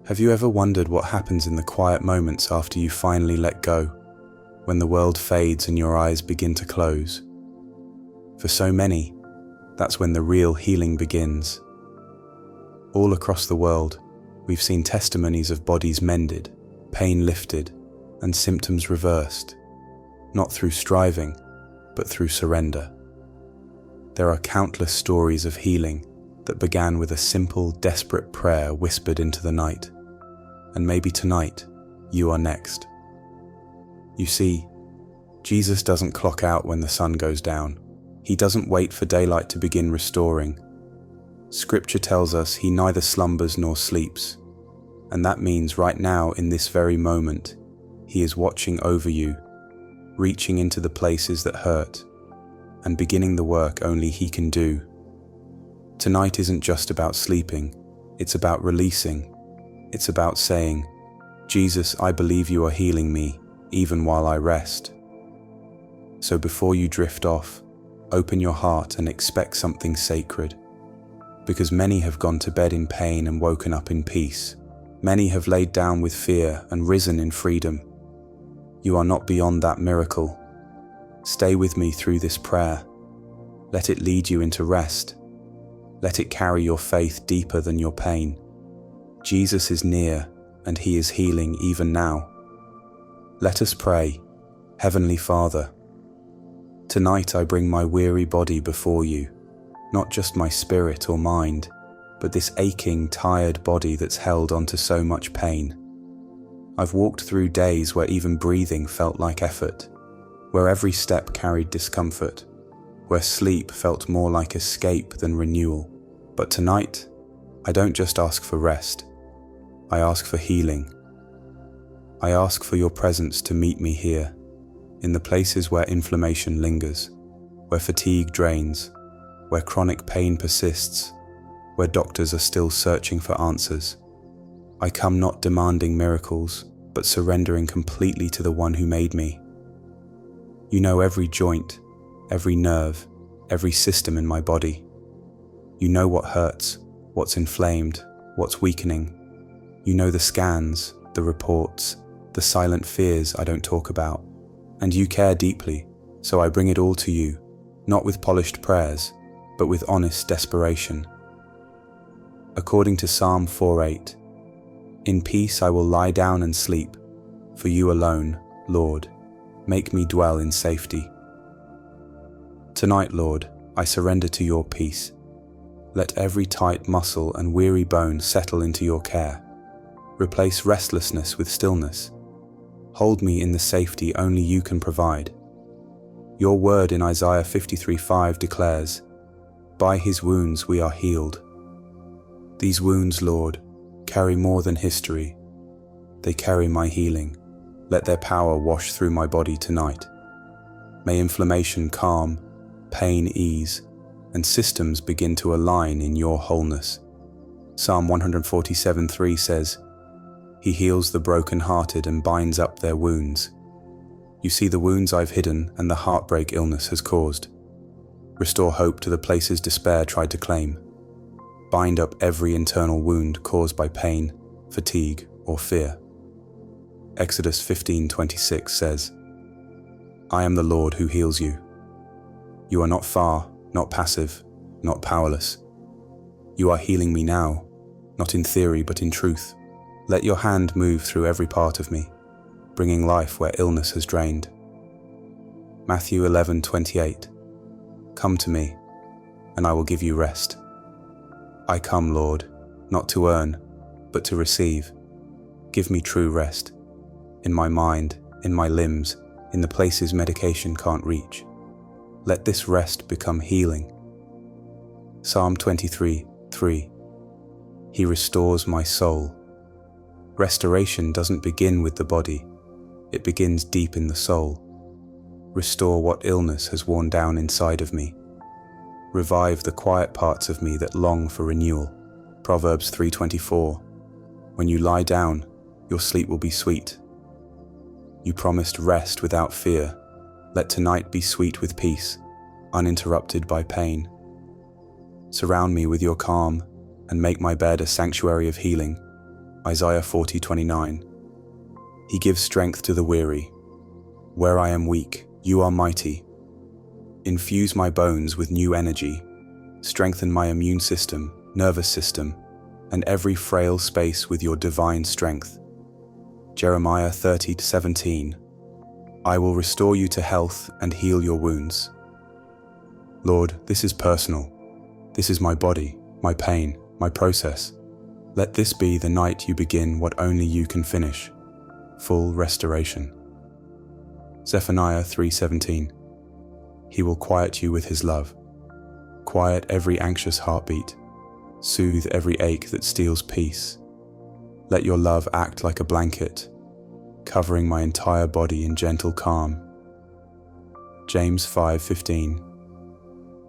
Have you ever wondered what happens in the quiet moments after you finally let go, when the world fades and your eyes begin to close? For so many, that's when the real healing begins. All across the world, we've seen testimonies of bodies mended, pain lifted, and symptoms reversed, not through striving, but through surrender. There are countless stories of healing that began with a simple, desperate prayer whispered into the night. And maybe tonight, you are next. You see, Jesus doesn't clock out when the sun goes down. He doesn't wait for daylight to begin restoring. Scripture tells us he neither slumbers nor sleeps. And that means right now, in this very moment, he is watching over you, reaching into the places that hurt, and beginning the work only he can do. Tonight isn't just about sleeping, it's about releasing. It's about saying, Jesus, I believe you are healing me, even while I rest. So before you drift off, open your heart and expect something sacred. Because many have gone to bed in pain and woken up in peace. Many have laid down with fear and risen in freedom. You are not beyond that miracle. Stay with me through this prayer. Let it lead you into rest. Let it carry your faith deeper than your pain. Jesus is near, and he is healing even now. Let us pray. Heavenly Father, tonight I bring my weary body before you, not just my spirit or mind, but this aching, tired body that's held onto so much pain. I've walked through days where even breathing felt like effort, where every step carried discomfort, where sleep felt more like escape than renewal. But tonight, I don't just ask for rest. I ask for healing. I ask for your presence to meet me here, in the places where inflammation lingers, where fatigue drains, where chronic pain persists, where doctors are still searching for answers. I come not demanding miracles, but surrendering completely to the one who made me. You know every joint, every nerve, every system in my body. You know what hurts, what's inflamed, what's weakening. You know the scans, the reports, the silent fears I don't talk about. And you care deeply, so I bring it all to you, not with polished prayers, but with honest desperation. According to Psalm 4:8, in peace I will lie down and sleep, for you alone, Lord, make me dwell in safety. Tonight, Lord, I surrender to your peace. Let every tight muscle and weary bone settle into your care. Replace restlessness with stillness. Hold me in the safety only you can provide. Your word in Isaiah 53:5 declares, by his wounds we are healed. These wounds, Lord, carry more than history. They carry my healing. Let their power wash through my body tonight. May inflammation calm, pain ease, and systems begin to align in your wholeness. Psalm 147:3 says, he heals the broken-hearted and binds up their wounds. You see the wounds I've hidden and the heartbreak illness has caused. Restore hope to the places despair tried to claim. Bind up every internal wound caused by pain, fatigue, or fear. Exodus 15:26 says, I am the Lord who heals you. You are not far, not passive, not powerless. You are healing me now, not in theory but in truth. Let your hand move through every part of me, bringing life where illness has drained. Matthew 11:28. Come to me, and I will give you rest. I come, Lord, not to earn, but to receive. Give me true rest, in my mind, in my limbs, in the places medication can't reach. Let this rest become healing. Psalm 23:3. He restores my soul. Restoration doesn't begin with the body, it begins deep in the soul. Restore what illness has worn down inside of me. Revive the quiet parts of me that long for renewal. Proverbs 3:24. When you lie down, your sleep will be sweet. You promised rest without fear. Let tonight be sweet with peace, uninterrupted by pain. Surround me with your calm and make my bed a sanctuary of healing. Isaiah 40:29. He gives strength to the weary. Where I am weak, you are mighty. Infuse my bones with new energy. Strengthen my immune system, nervous system, and every frail space with your divine strength. Jeremiah 30:17. I will restore you to health and heal your wounds. Lord, this is personal. This is my body, my pain, my process. Let this be the night you begin what only you can finish. Full restoration. Zephaniah 3:17. He will quiet you with his love. Quiet every anxious heartbeat. Soothe every ache that steals peace. Let your love act like a blanket, covering my entire body in gentle calm. James 5:15.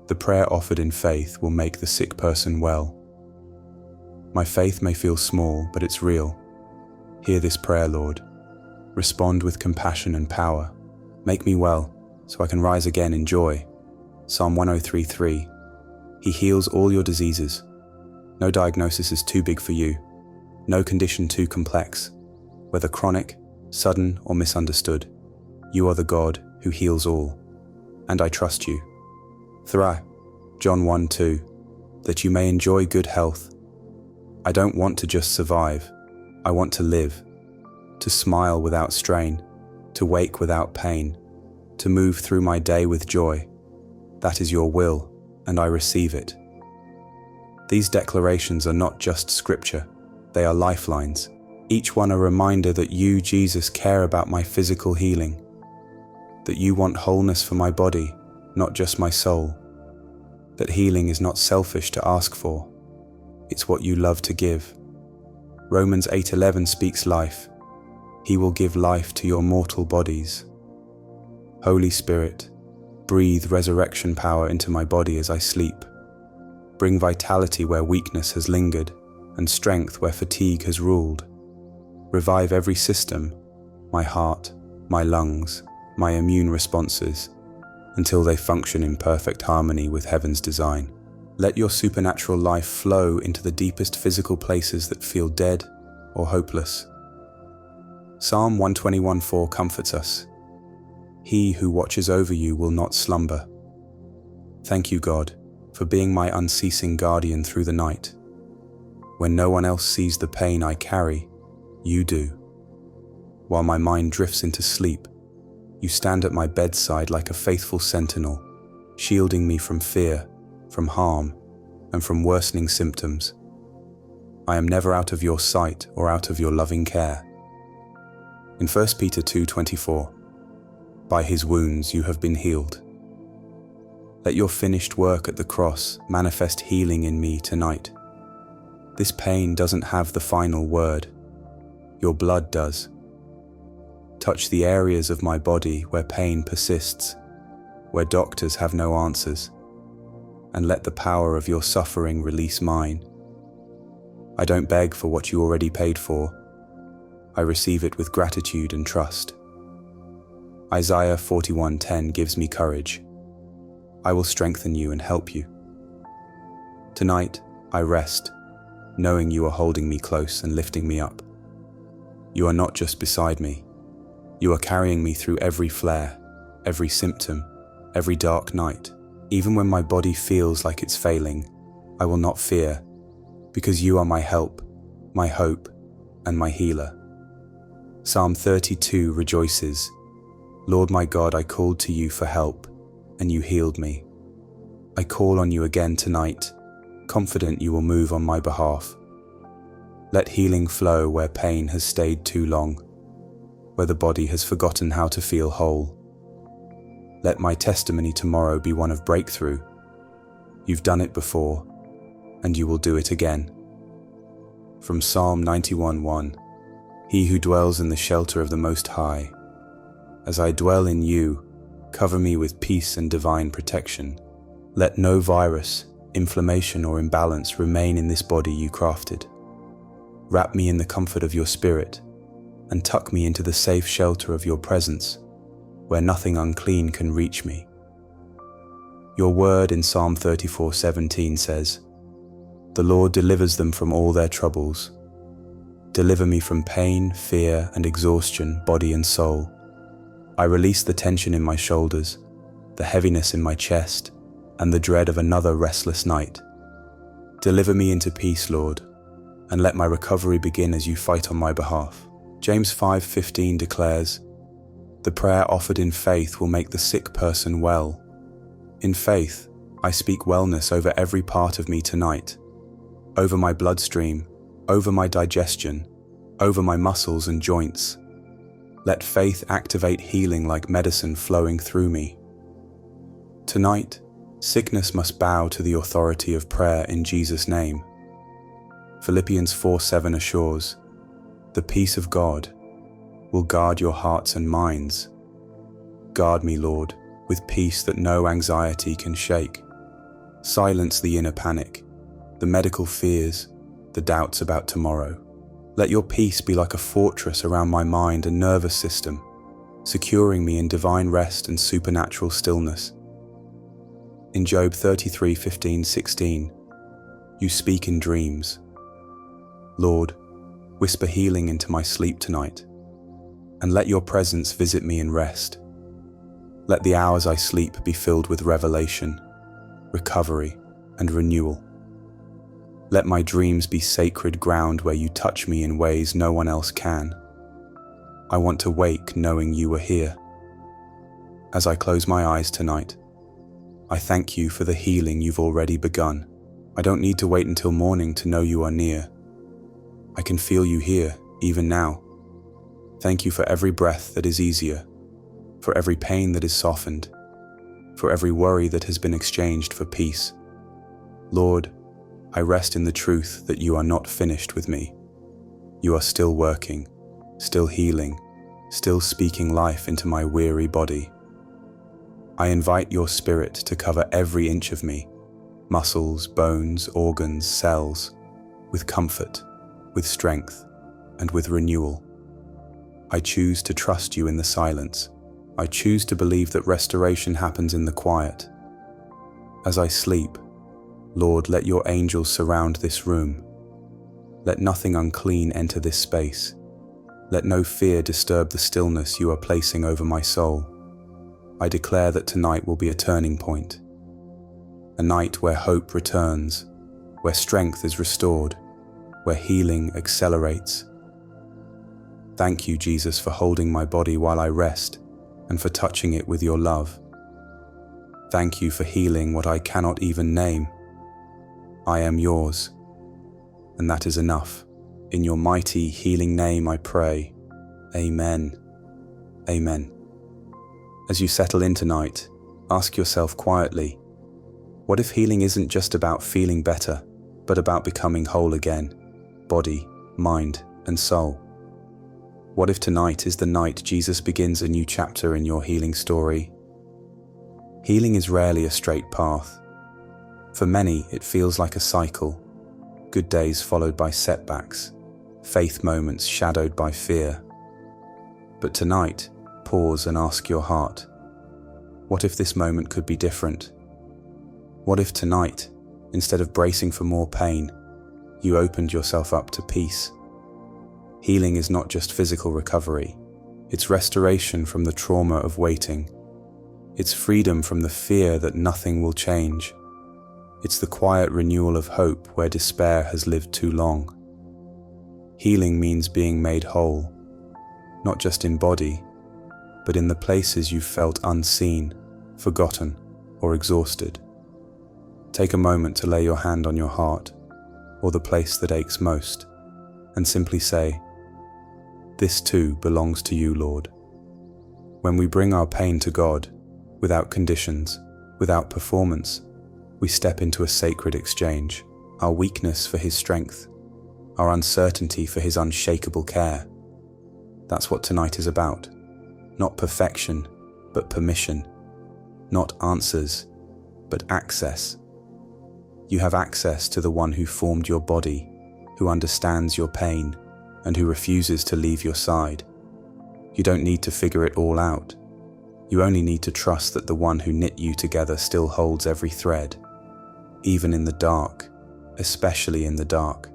The prayer offered in faith will make the sick person well. My faith may feel small, but it's real. Hear this prayer, Lord. Respond with compassion and power. Make me well, so I can rise again in joy. Psalm 103:3. He heals all your diseases. No diagnosis is too big for you. No condition too complex. Whether chronic, sudden, or misunderstood, you are the God who heals all. And I trust you. Thra, John 1:2, that you may enjoy good health. I don't want to just survive. I want to live, to smile without strain, to wake without pain, to move through my day with joy. That is your will, and I receive it. These declarations are not just scripture, they are lifelines, each one a reminder that you, Jesus, care about my physical healing, that you want wholeness for my body, not just my soul, that healing is not selfish to ask for, it's what you love to give. Romans 8:11 speaks life. He will give life to your mortal bodies. Holy Spirit, breathe resurrection power into my body as I sleep. Bring vitality where weakness has lingered and strength where fatigue has ruled. Revive every system, my heart, my lungs, my immune responses, until they function in perfect harmony with heaven's design. Let your supernatural life flow into the deepest physical places that feel dead or hopeless. Psalm 121:4 comforts us. He who watches over you will not slumber. Thank you, God, for being my unceasing guardian through the night. When no one else sees the pain I carry, you do. While my mind drifts into sleep, you stand at my bedside like a faithful sentinel, shielding me from fear, from harm, and from worsening symptoms. I am never out of your sight or out of your loving care. In 1 Peter 2:24, by his wounds you have been healed. Let your finished work at the cross manifest healing in me tonight. This pain doesn't have the final word. Your blood does. Touch the areas of my body where pain persists, where doctors have no answers, and let the power of your suffering release mine. I don't beg for what you already paid for. I receive it with gratitude and trust. Isaiah 41:10 gives me courage. I will strengthen you and help you. Tonight, I rest, knowing you are holding me close and lifting me up. You are not just beside me. You are carrying me through every flare, every symptom, every dark night. Even when my body feels like it's failing, I will not fear, because you are my help, my hope, and my healer. Psalm 32 rejoices, Lord my God, I called to you for help, and you healed me. I call on you again tonight, confident you will move on my behalf. Let healing flow where pain has stayed too long, where the body has forgotten how to feel whole. Let my testimony tomorrow be one of breakthrough. You've done it before, and you will do it again. From Psalm 91:1, He who dwells in the shelter of the Most High, as I dwell in you, cover me with peace and divine protection. Let no virus, inflammation, or imbalance remain in this body you crafted. Wrap me in the comfort of your spirit, and tuck me into the safe shelter of your presence, where nothing unclean can reach me. Your word in Psalm 34:17 says, The Lord delivers them from all their troubles. Deliver me from pain, fear, and exhaustion, body and soul. I release the tension in my shoulders, the heaviness in my chest, and the dread of another restless night. Deliver me into peace, Lord, and let my recovery begin as you fight on my behalf. James 5:15 declares, "The prayer offered in faith will make the sick person well." In faith, I speak wellness over every part of me tonight, over my bloodstream, over my digestion, over my muscles and joints. Let faith activate healing like medicine flowing through me. Tonight, sickness must bow to the authority of prayer in Jesus' name. Philippians 4:7 assures, "The peace of God will guard your hearts and minds." Guard me, Lord, with peace that no anxiety can shake. Silence the inner panic, the medical fears, the doubts about tomorrow. Let your peace be like a fortress around my mind and nervous system, securing me in divine rest and supernatural stillness. In Job 33:15-16, you speak in dreams. Lord, whisper healing into my sleep tonight, and let your presence visit me in rest. Let the hours I sleep be filled with revelation, recovery, and renewal. Let my dreams be sacred ground where you touch me in ways no one else can. I want to wake knowing you are here. As I close my eyes tonight, I thank you for the healing you've already begun. I don't need to wait until morning to know you are near. I can feel you here, even now. Thank you for every breath that is easier, for every pain that is softened, for every worry that has been exchanged for peace. Lord, I rest in the truth that you are not finished with me. You are still working, still healing, still speaking life into my weary body. I invite your spirit to cover every inch of me, muscles, bones, organs, cells, with comfort, with strength, and with renewal. I choose to trust you in the silence. I choose to believe that restoration happens in the quiet. As I sleep, Lord, let your angels surround this room. Let nothing unclean enter this space. Let no fear disturb the stillness you are placing over my soul. I declare that tonight will be a turning point, a night where hope returns, where strength is restored, where healing accelerates. Thank you, Jesus, for holding my body while I rest and for touching it with your love. Thank you for healing what I cannot even name. I am yours, and that is enough. In your mighty healing name I pray. Amen. Amen. As you settle in tonight, ask yourself quietly, what if healing isn't just about feeling better, but about becoming whole again, body, mind, and soul? What if tonight is the night Jesus begins a new chapter in your healing story? Healing is rarely a straight path. For many, it feels like a cycle, good days followed by setbacks, faith moments shadowed by fear. But tonight, pause and ask your heart, what if this moment could be different? What if tonight, instead of bracing for more pain, you opened yourself up to peace? Healing is not just physical recovery, it's restoration from the trauma of waiting. It's freedom from the fear that nothing will change. It's the quiet renewal of hope where despair has lived too long. Healing means being made whole, not just in body, but in the places you felt unseen, forgotten, or exhausted. Take a moment to lay your hand on your heart, or the place that aches most, and simply say, "This too belongs to you, Lord." When we bring our pain to God, without conditions, without performance, we step into a sacred exchange, our weakness for His strength, our uncertainty for His unshakable care. That's what tonight is about. Not perfection, but permission. Not answers, but access. You have access to the one who formed your body, who understands your pain, and who refuses to leave your side. You don't need to figure it all out. You only need to trust that the one who knit you together still holds every thread, even in the dark, especially in the dark.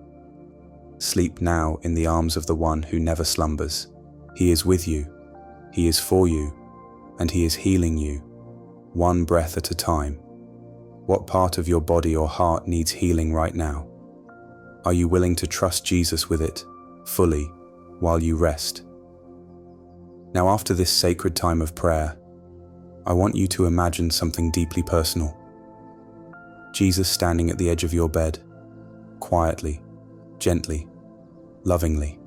Sleep now in the arms of the one who never slumbers. He is with you, he is for you, and he is healing you, one breath at a time. What part of your body or heart needs healing right now? Are you willing to trust Jesus with it, fully, while you rest? Now, after this sacred time of prayer, I want you to imagine something deeply personal. Jesus standing at the edge of your bed, quietly, gently, lovingly.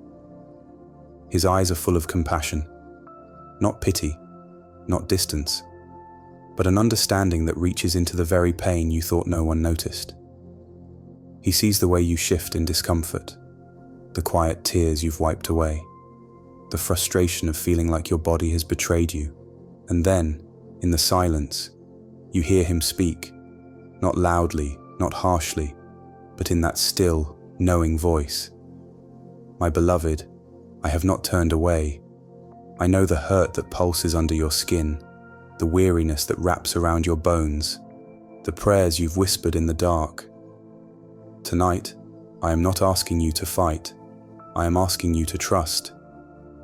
His eyes are full of compassion, not pity, not distance, but an understanding that reaches into the very pain you thought no one noticed. He sees the way you shift in discomfort, the quiet tears you've wiped away, the frustration of feeling like your body has betrayed you. And then, in the silence, you hear him speak, not loudly, not harshly, but in that still, knowing voice. My beloved, I have not turned away. I know the hurt that pulses under your skin, the weariness that wraps around your bones, the prayers you've whispered in the dark. Tonight, I am not asking you to fight. I am asking you to trust,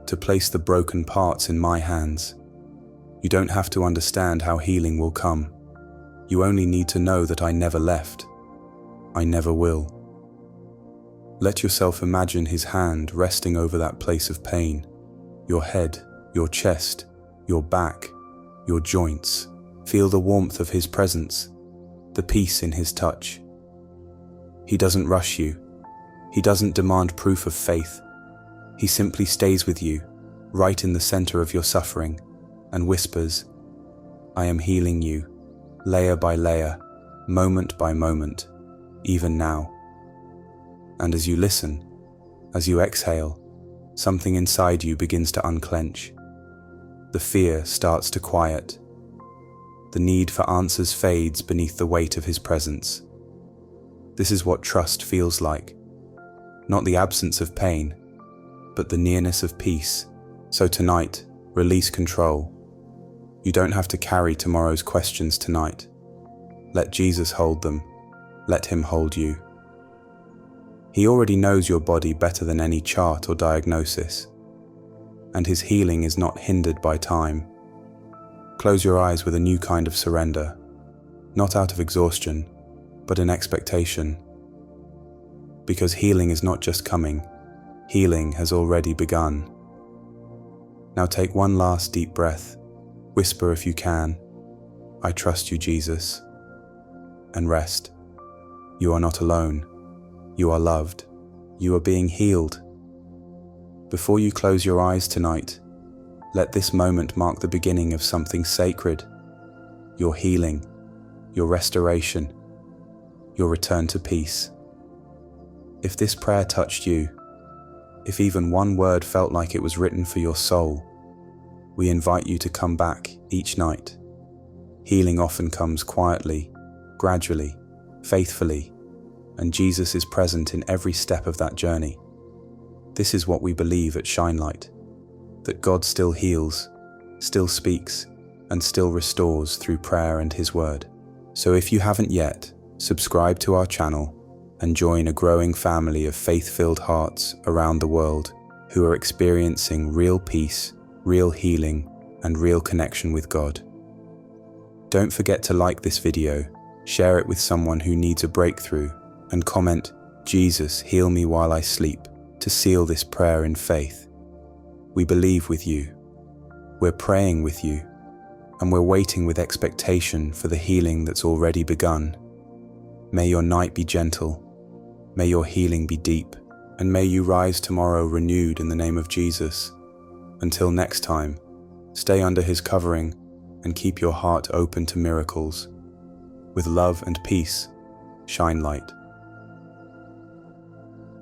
to place the broken parts in my hands. You don't have to understand how healing will come. You only need to know that I never left. I never will. Let yourself imagine his hand resting over that place of pain, your head, your chest, your back, your joints. Feel the warmth of his presence, the peace in his touch. He doesn't rush you. He doesn't demand proof of faith. He simply stays with you, right in the center of your suffering, and whispers, I am healing you, layer by layer, moment by moment, even now. And as you listen, as you exhale, something inside you begins to unclench. The fear starts to quiet. The need for answers fades beneath the weight of his presence. This is what trust feels like. Not the absence of pain, but the nearness of peace. So tonight, release control. You don't have to carry tomorrow's questions tonight. Let Jesus hold them. Let him hold you. He already knows your body better than any chart or diagnosis, and his healing is not hindered by time. Close your eyes with a new kind of surrender, not out of exhaustion, but in expectation. Because healing is not just coming, healing has already begun. Now take one last deep breath. Whisper if you can, I trust you, Jesus, and rest. You are not alone. You are loved. You are being healed. Before you close your eyes tonight, let this moment mark the beginning of something sacred. Your healing, your restoration, your return to peace. If this prayer touched you, if even one word felt like it was written for your soul, we invite you to come back each night. Healing often comes quietly, gradually, faithfully, and Jesus is present in every step of that journey. This is what we believe at Shine Light, that God still heals, still speaks, and still restores through prayer and his word. So if you haven't yet, subscribe to our channel and join a growing family of faith-filled hearts around the world who are experiencing real peace, real healing, and real connection with God. Don't forget to like this video, share it with someone who needs a breakthrough, and comment, Jesus, heal me while I sleep, to seal this prayer in faith. We believe with you, we're praying with you, and we're waiting with expectation for the healing that's already begun. May your night be gentle, may your healing be deep, and may you rise tomorrow renewed in the name of Jesus. Until next time, stay under his covering and keep your heart open to miracles. With love and peace, Shine Light.